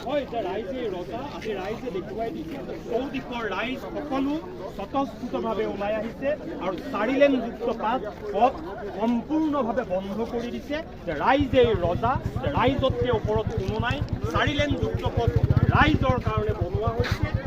হয় যে ৰাইজে ৰজা আজি ৰাইজে দেখুৱাই দিছে চৌদিশৰ ৰাইজ সকলো স্বতঃস্ফূৰ্তভাৱে ওলাই আহিছে আৰু 4 লেনযুক্ত পথ সম্পূৰ্ণভাৱে বন্ধ কৰি দিছে যে ৰাইজে ৰজা, ৰাইজতকৈ ওপৰত কোনো নাই। 4 লেনযুক্ত পথ ৰাইজৰ কাৰণে বনোৱা হৈছে।